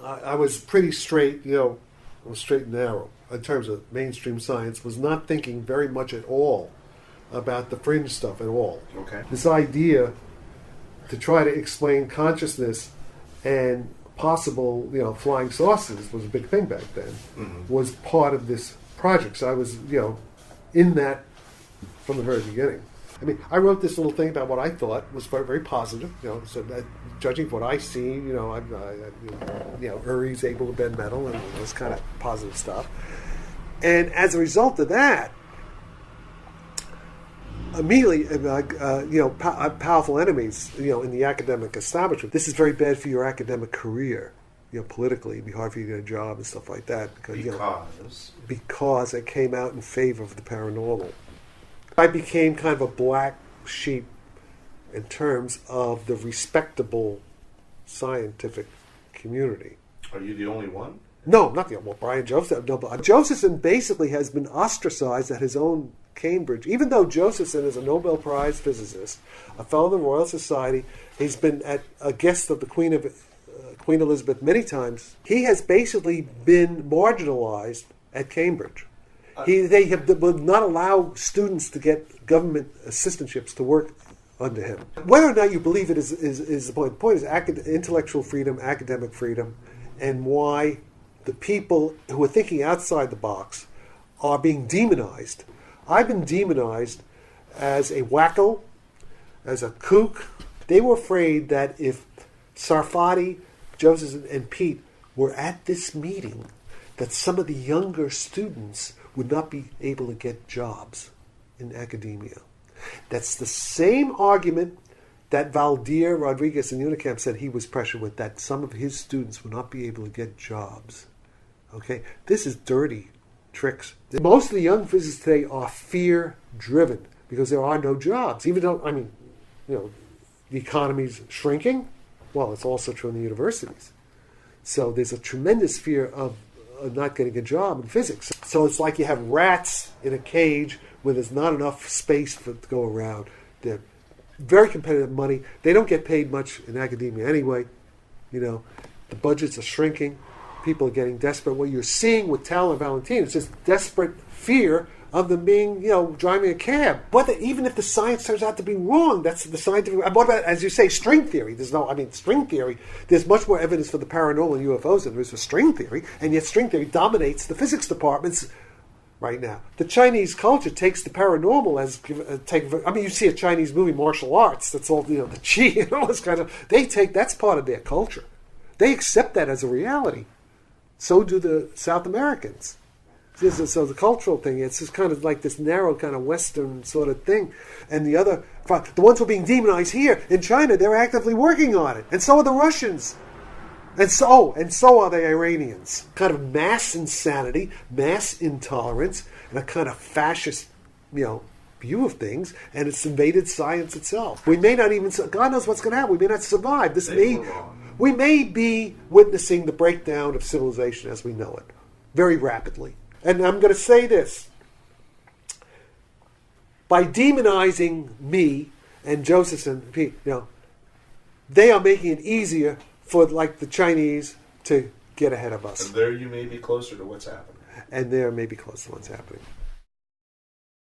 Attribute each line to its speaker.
Speaker 1: I was pretty straight, I was straight and narrow in terms of mainstream science, was not thinking very much at all about the fringe stuff at all.
Speaker 2: Okay.
Speaker 1: This idea to try to explain consciousness and possible, flying saucers was a big thing back then, was part of this project. So I was, in that from the very beginning. I mean, I wrote this little thing about what I thought was very, very positive. So that, judging from what I see, Uri's able to bend metal and this kind of positive stuff. And as a result of that, immediately, powerful enemies, in the academic establishment. This is very bad for your academic career. Politically, it'd be hard for you to get a job and stuff like that because it came out in favor of the paranormal. I became kind of a black sheep in terms of the respectable scientific community.
Speaker 2: Are you the only one?
Speaker 1: No, not the only one. Brian Josephson. No, but Josephson basically has been ostracized at his own Cambridge. Even though Josephson is a Nobel Prize physicist, a fellow of the Royal Society, he's been a guest of the Queen Elizabeth many times. He has basically been marginalized at Cambridge. They would not allow students to get government assistantships to work under him. Whether or not you believe it is the point. The point is intellectual freedom, academic freedom, and why the people who are thinking outside the box are being demonized. I've been demonized as a wacko, as a kook. They were afraid that if Sarfatti, Joseph, and Pete were at this meeting, that some of the younger students would not be able to get jobs in academia. That's the same argument that Valdir Rodriguez in Unicamp said he was pressured with, that some of his students would not be able to get jobs. Okay? This is dirty tricks. Most of the young physicists today are fear-driven because there are no jobs. Even though, the economy's shrinking, well, it's also true in the universities. So there's a tremendous fear of not getting a job in physics. So it's like you have rats in a cage where there's not enough space to go around. They're very competitive money. They don't get paid much in academia anyway. The budgets are shrinking. People are getting desperate. What you're seeing with Tal and Valentin is just desperate fear of them being, driving a cab. But even if the science turns out to be wrong, that's the scientific... What about, as you say, string theory? String theory, there's much more evidence for the paranormal and UFOs than there is for string theory, and yet string theory dominates the physics departments right now. The Chinese culture takes the paranormal as... you see a Chinese movie, martial arts, that's all, the qi and all this kind of... That's part of their culture. They accept that as a reality. So do the South Americans. So the cultural thing, it's just kind of like this narrow kind of Western sort of thing. And the ones who are being demonized here in China, they're actively working on it. And so are the Russians. And so are the Iranians. Kind of mass insanity, mass intolerance, and a kind of fascist, view of things. And it's invaded science itself. We may not even, God knows what's going to happen. We may not survive. We may be witnessing the breakdown of civilization as we know it, very rapidly. And I'm going to say this. By demonizing me and Josephson, they are making it easier for, the Chinese to get ahead of us.
Speaker 2: And there you may be closer to what's happening.
Speaker 1: And there may be close to what's happening.